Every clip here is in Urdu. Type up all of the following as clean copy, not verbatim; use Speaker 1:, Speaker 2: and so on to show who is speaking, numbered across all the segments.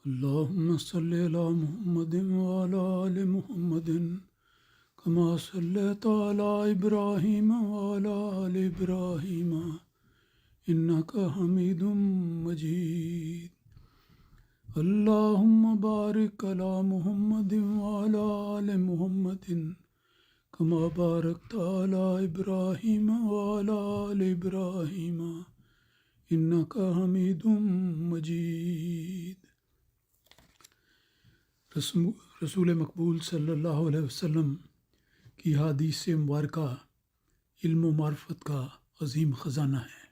Speaker 1: اللهم صل على محمد وعلى آل محمد كما صليت على إبراهيم وعلى آل إبراهيم إنك حميد مجيد. اللهم بارك على محمد وعلى آل محمد كما باركت على إبراهيم وعلى آل إبراهيم إنك حميد مجيد. رسول مقبول صلی اللہ علیہ وسلم کی حدیث مبارکہ علم و معرفت کا عظیم خزانہ ہے.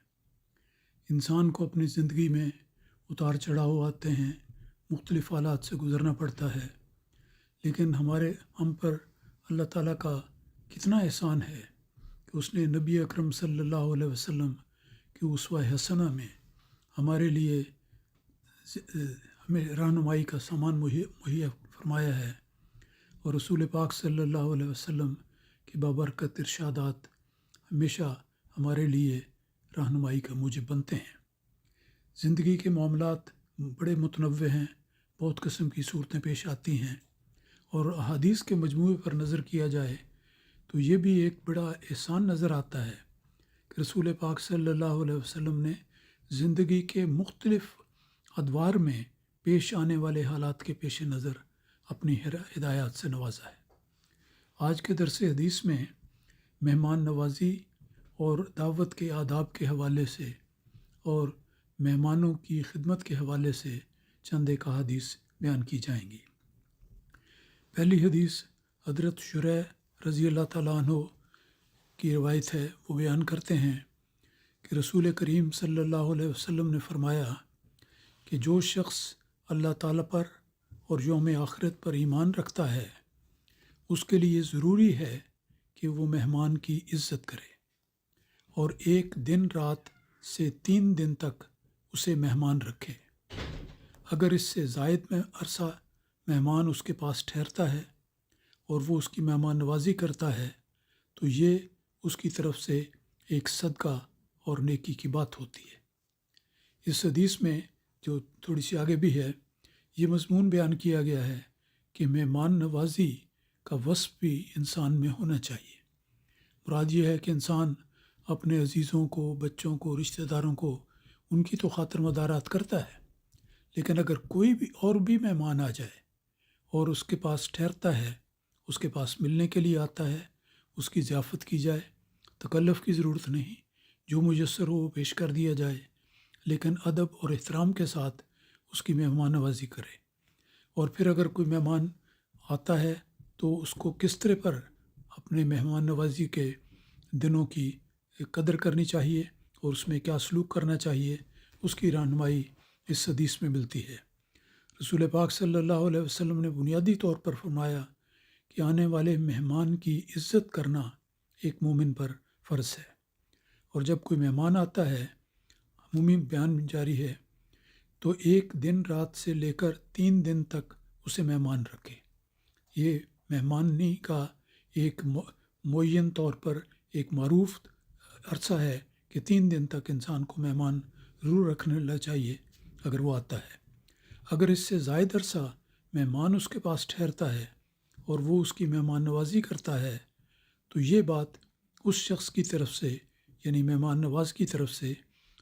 Speaker 1: انسان کو اپنی زندگی میں اتار چڑھاؤ آتے ہیں، مختلف حالات سے گزرنا پڑتا ہے، لیکن ہم پر اللہ تعالیٰ کا کتنا احسان ہے کہ اس نے نبی اکرم صلی اللہ علیہ وسلم کی اسوہ حسنہ میں ہمارے لیے ہمیں رہنمائی کا سامان مہیا فرمایا ہے، اور رسول پاک صلی اللہ علیہ وسلم کی بابرکت ارشادات ہمیشہ ہمارے لیے رہنمائی کا موجب بنتے ہیں. زندگی کے معاملات بڑے متنوع ہیں، بہت قسم کی صورتیں پیش آتی ہیں، اور احادیث کے مجموعے پر نظر کیا جائے تو یہ بھی ایک بڑا احسان نظر آتا ہے کہ رسول پاک صلی اللہ علیہ وسلم نے زندگی کے مختلف ادوار میں پیش آنے والے حالات کے پیش نظر اپنی ہدایات سے نوازا ہے. آج کے درس حدیث میں مہمان نوازی اور دعوت کے آداب کے حوالے سے اور مہمانوں کی خدمت کے حوالے سے چند ایک احادیث بیان کی جائیں گی. پہلی حدیث حضرت شریح رضی اللہ تعالیٰ عنہ کی روایت ہے. وہ بیان کرتے ہیں کہ رسول کریم صلی اللہ علیہ وسلم نے فرمایا کہ جو شخص اللہ تعالیٰ پر اور یوم آخرت پر ایمان رکھتا ہے، اس کے لیے ضروری ہے کہ وہ مہمان کی عزت کرے اور ایک دن رات سے 3 دن تک اسے مہمان رکھے. اگر اس سے زائد میں عرصہ مہمان اس کے پاس ٹھہرتا ہے اور وہ اس کی مہمان نوازی کرتا ہے تو یہ اس کی طرف سے ایک صدقہ اور نیکی کی بات ہوتی ہے. اس حدیث میں جو تھوڑی سی آگے بھی ہے، یہ مضمون بیان کیا گیا ہے کہ مہمان نوازی کا وصف بھی انسان میں ہونا چاہیے. مراد یہ ہے کہ انسان اپنے عزیزوں کو، بچوں کو، رشتہ داروں کو ان کی تو خاطر مدارات کرتا ہے، لیکن اگر کوئی بھی اور بھی مہمان آ جائے اور اس کے پاس ٹھہرتا ہے، اس کے پاس ملنے کے لیے آتا ہے، اس کی ضیافت کی جائے. تکلف کی ضرورت نہیں، جو میسر ہو وہ پیش کر دیا جائے، لیکن ادب اور احترام کے ساتھ اس کی مہمان نوازی کرے. اور پھر اگر کوئی مہمان آتا ہے تو اس کو کس طرح پر اپنے مہمان نوازی کے دنوں کی قدر کرنی چاہیے اور اس میں کیا سلوک کرنا چاہیے، اس کی رہنمائی اس حدیث میں ملتی ہے. رسول پاک صلی اللہ علیہ وسلم نے بنیادی طور پر فرمایا کہ آنے والے مہمان کی عزت کرنا ایک مومن پر فرض ہے. اور جب کوئی مہمان آتا ہے، عمومی بیان جاری ہے، تو 1 دن رات سے لے کر 3 دن تک اسے مہمان رکھے. یہ مہمانی کا ایک معین طور پر ایک معروف عرصہ ہے کہ 3 دن تک انسان کو مہمان ضرور رکھنا چاہیے اگر وہ آتا ہے. اگر اس سے زائد عرصہ مہمان اس کے پاس ٹھہرتا ہے اور وہ اس کی مہمان نوازی کرتا ہے تو یہ بات اس شخص کی طرف سے، یعنی مہمان نواز کی طرف سے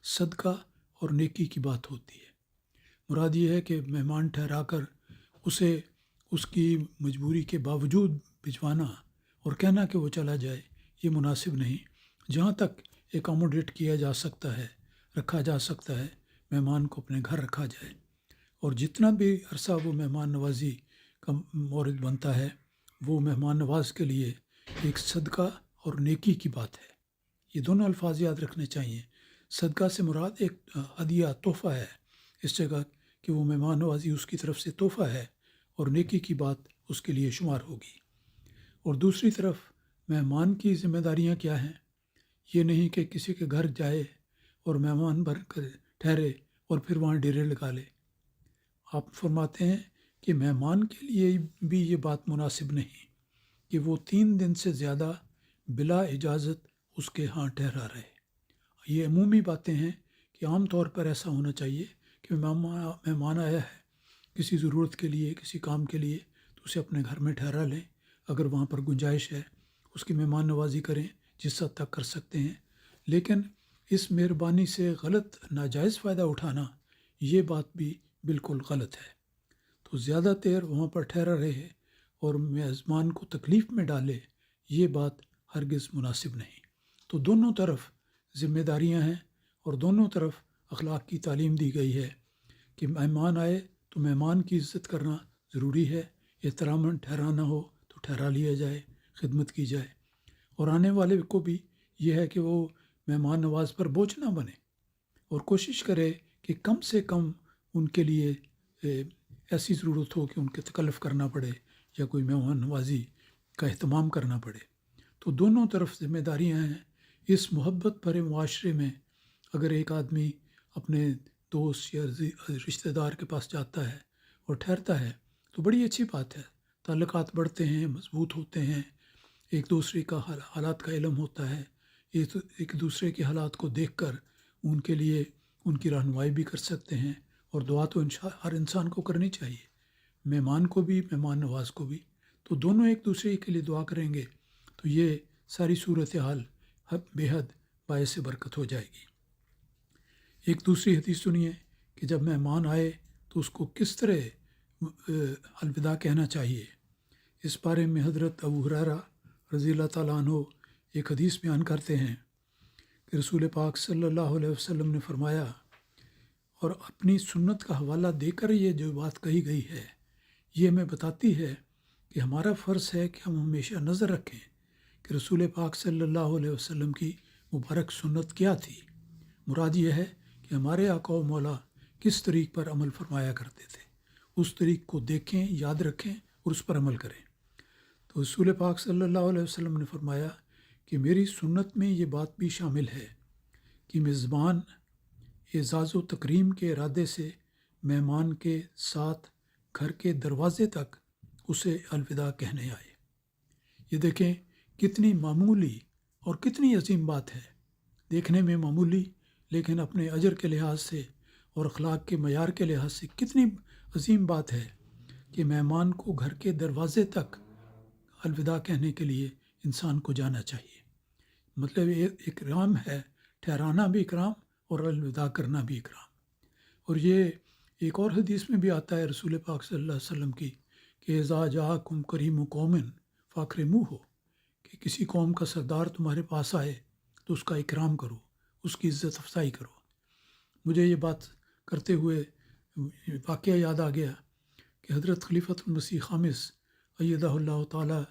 Speaker 1: صدقہ اور نیکی کی بات ہوتی ہے. مراد یہ ہے کہ مہمان ٹھہرا کر اسے اس کی مجبوری کے باوجود بھجوانا اور کہنا کہ وہ چلا جائے، یہ مناسب نہیں. جہاں تک اکاموڈیٹ کیا جا سکتا ہے، رکھا جا سکتا ہے، مہمان کو اپنے گھر رکھا جائے، اور جتنا بھی عرصہ وہ مہمان نوازی کا مورد بنتا ہے وہ مہمان نواز کے لیے ایک صدقہ اور نیکی کی بات ہے. یہ دونوں الفاظ یاد رکھنے چاہیے. صدقہ سے مراد ایک ہدیہ، تحفہ ہے اس جگہ کہ وہ مہمان نوازی اس کی طرف سے تحفہ ہے، اور نیکی کی بات اس کے لیے شمار ہوگی. اور دوسری طرف مہمان کی ذمہ داریاں کیا ہیں؟ یہ نہیں کہ کسی کے گھر جائے اور مہمان بن کر ٹھہرے اور پھر وہاں ڈیرے لگا لے. آپ فرماتے ہیں کہ مہمان کے لیے بھی یہ بات مناسب نہیں کہ وہ 3 دن سے زیادہ بلا اجازت اس کے ہاں ٹھہرا رہے. یہ عمومی باتیں ہیں کہ عام طور پر ایسا ہونا چاہیے کہ مہمان آیا ہے کسی ضرورت کے لیے، کسی کام کے لیے، تو اسے اپنے گھر میں ٹھہرا لیں۔ اگر وہاں پر گنجائش ہے اس کی مہمان نوازی کریں جس حد تک کر سکتے ہیں، لیکن اس مہربانی سے غلط ناجائز فائدہ اٹھانا یہ بات بھی بالکل غلط ہے۔ تو زیادہ دیر وہاں پر ٹھہرا رہے اور میزبان کو تکلیف میں ڈالے، یہ بات ہرگز مناسب نہیں۔ تو دونوں طرف ذمہ داریاں ہیں اور دونوں طرف اخلاق کی تعلیم دی گئی ہے کہ مہمان آئے تو مہمان کی عزت کرنا ضروری ہے، احترام ٹھہرانا ہو تو ٹھہرا لیا جائے، خدمت کی جائے، اور آنے والے کو بھی یہ ہے کہ وہ مہمان نواز پر بوجھ نہ بنے اور کوشش کرے کہ کم سے کم ان کے لیے ایسی ضرورت ہو کہ ان کے تکلف کرنا پڑے یا کوئی مہمان نوازی کا اہتمام کرنا پڑے۔ تو دونوں طرف ذمہ داریاں ہیں۔ اس محبت بھرے معاشرے میں اگر ایک آدمی اپنے دوست یا رشتہ دار کے پاس جاتا ہے اور ٹھہرتا ہے تو بڑی اچھی بات ہے، تعلقات بڑھتے ہیں، مضبوط ہوتے ہیں، ایک دوسرے کا حالات کا علم ہوتا ہے، ایک دوسرے کے حالات کو دیکھ کر ان کے لیے ان کی رہنمائی بھی کر سکتے ہیں، اور دعا تو ہر انسان کو کرنی چاہیے، مہمان کو بھی مہمان نواز کو بھی۔ تو دونوں ایک دوسرے کے لیے دعا کریں گے تو یہ ساری صورتحال بے حد باعث برکت ہو جائے گی۔ ایک دوسری حدیث سنیے کہ جب مہمان آئے تو اس کو کس طرح الوداع کہنا چاہیے۔ اس بارے میں حضرت ابو ہریرہ رضی اللہ تعالیٰ عنہ ایک حدیث بیان کرتے ہیں کہ رسول پاک صلی اللہ علیہ وسلم نے فرمایا، اور اپنی سنت کا حوالہ دے کر یہ جو بات کہی گئی ہے یہ ہمیں بتاتی ہے کہ ہمارا فرض ہے کہ ہم ہمیشہ نظر رکھیں کہ رسول پاک صلی اللہ علیہ وسلم کی مبارک سنت کیا تھی۔ مراد یہ ہے کہ ہمارے آقا و مولا کس طریق پر عمل فرمایا کرتے تھے، اس طریق کو دیکھیں، یاد رکھیں اور اس پر عمل کریں۔ تو رسول پاک صلی اللہ علیہ وسلم نے فرمایا کہ میری سنت میں یہ بات بھی شامل ہے کہ میزبان اعزاز و تکریم کے ارادے سے مہمان کے ساتھ گھر کے دروازے تک اسے الوداع کہنے آئے۔ یہ دیکھیں کتنی معمولی اور کتنی عظیم بات ہے، دیکھنے میں معمولی لیکن اپنے اجر کے لحاظ سے اور اخلاق کے معیار کے لحاظ سے کتنی عظیم بات ہے کہ مہمان کو گھر کے دروازے تک الوداع کہنے کے لیے انسان کو جانا چاہیے۔ مطلب یہ اکرام ہے، ٹھہرانا بھی اکرام اور الوداع کرنا بھی اکرام۔ اور یہ ایک اور حدیث میں بھی آتا ہے رسول پاک صلی اللہ علیہ وسلم کی کہ اذا جاءکم کریم قوم فاکرموہ، کہ کسی قوم کا سردار تمہارے پاس آئے تو اس کا اکرام کرو، اس کی عزت افزائی کرو۔ مجھے یہ بات کرتے ہوئے واقعہ یاد آ گیا کہ حضرت خلیفۃ المسیح خامس ایدہ اللہ تعالیٰ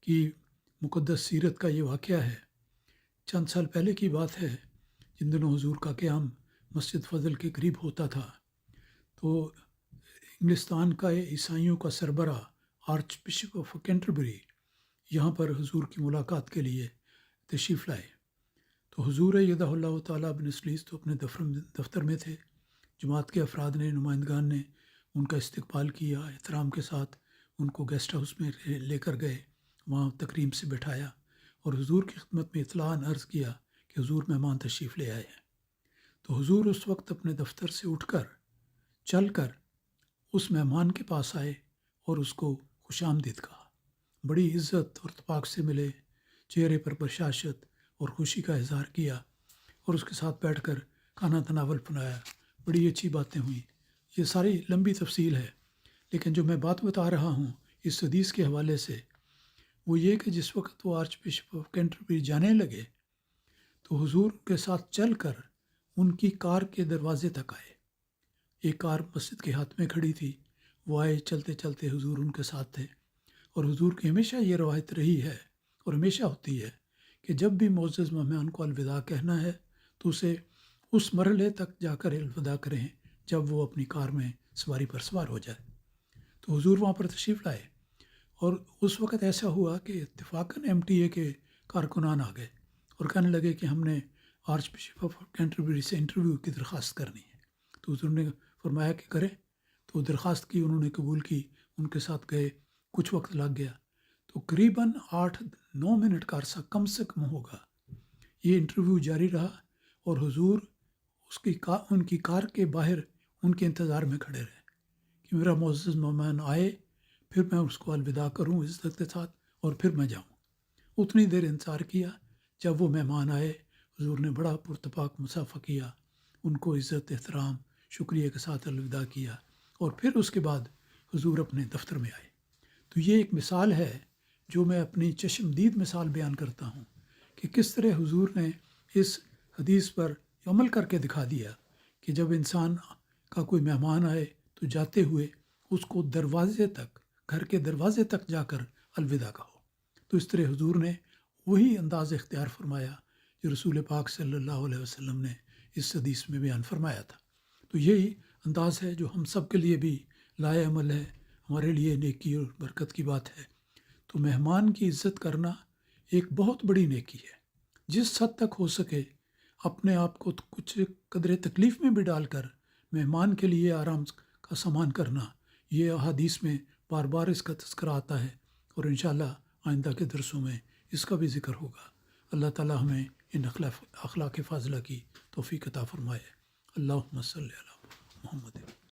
Speaker 1: کی مقدس سیرت کا یہ واقعہ ہے۔ چند سال پہلے کی بات ہے، جن دنوں حضور کا قیام مسجد فضل کے قریب ہوتا تھا، تو انگلستان کا عیسائیوں کا سربراہ آرچ بشپ آف کینٹربری یہاں پر حضور کی ملاقات کے لیے تشریف لائے۔ تو حضور ایدہ اللہ تعالیٰ بن اسلیس تو اپنے دفتر میں تھے، جماعت کے افراد نے، نمائندگان نے ان کا استقبال کیا، احترام کے ساتھ ان کو گیسٹ ہاؤس میں لے کر گئے، وہاں تکریم سے بٹھایا اور حضور کی خدمت میں اطلاع عرض کیا کہ حضور مہمان تشریف لے آئے ہیں۔ تو حضور اس وقت اپنے دفتر سے اٹھ کر چل کر اس مہمان کے پاس آئے اور اس کو خوش آمدید کہا، بڑی عزت اور اتفاق سے ملے، چہرے پر بشاشت اور خوشی کا اظہار کیا اور اس کے ساتھ بیٹھ کر کھانا تناول فرمایا، بڑی اچھی باتیں ہوئیں۔ یہ ساری لمبی تفصیل ہے، لیکن جو میں بات بتا رہا ہوں اس حدیث کے حوالے سے وہ یہ کہ جس وقت وہ آرچ بشپ آف کینٹربری جانے لگے تو حضور کے ساتھ چل کر ان کی کار کے دروازے تک آئے۔ ایک کار مسجد کے ہاتھ میں کھڑی تھی، وہ آئے، چلتے چلتے حضور ان کے ساتھ تھے۔ اور حضور کی ہمیشہ یہ روایت رہی ہے اور ہمیشہ ہوتی ہے کہ جب بھی معزز مہمان کو الوداع کہنا ہے تو اسے اس مرحلے تک جا کر الوداع کریں جب وہ اپنی کار میں سواری پر سوار ہو جائے۔ تو حضور وہاں پر تشریف لائے اور اس وقت ایسا ہوا کہ اتفاقاً MTA کے کارکنان آ گئے اور کہنے لگے کہ ہم نے آرچ بشپ آف کینٹربری سے انٹرویو کی درخواست کرنی ہے۔ تو حضور نے فرمایا کہ کریں، تو درخواست کی، انہوں نے قبول کی، ان کے ساتھ گئے، کچھ وقت لگ گیا، تو قریباً 8-9 منٹ کا عرصہ کم سے کم ہوگا یہ انٹرویو جاری رہا، اور حضور ان کی کار کے باہر ان کے انتظار میں کھڑے رہے کہ میرا معزز مہمان آئے پھر میں اس کو الوداع کروں عزت کے ساتھ اور پھر میں جاؤں۔ اتنی دیر انتظار کیا، جب وہ مہمان آئے حضور نے بڑا پرتپاک مصافحہ کیا، ان کو عزت احترام شکریہ کے ساتھ الوداع کیا، اور پھر اس کے بعد حضور اپنے دفتر میں آئے۔ تو یہ ایک مثال ہے جو میں اپنی چشمدید مثال بیان کرتا ہوں کہ کس طرح حضور نے اس حدیث پر عمل کر کے دکھا دیا کہ جب انسان کا کوئی مہمان آئے تو جاتے ہوئے اس کو دروازے تک، گھر کے دروازے تک جا کر الوداع کہو۔ تو اس طرح حضور نے وہی انداز اختیار فرمایا جو رسول پاک صلی اللہ علیہ وسلم نے اس حدیث میں بیان فرمایا تھا۔ تو یہی انداز ہے جو ہم سب کے لیے بھی لائق عمل ہے، ہمارے لیے نیکی اور برکت کی بات ہے۔ تو مہمان کی عزت کرنا ایک بہت بڑی نیکی ہے۔ جس حد تک ہو سکے اپنے آپ کو کچھ قدر تکلیف میں بھی ڈال کر مہمان کے لیے آرام کا سامان کرنا، یہ احادیث میں بار بار اس کا تذکرہ آتا ہے، اور انشاءاللہ آئندہ کے درسوں میں اس کا بھی ذکر ہوگا۔ اللہ تعالی ہمیں ان اخلاق فاضلہ کی توفیق عطا فرمائے۔ اللہم صلی علی محمد۔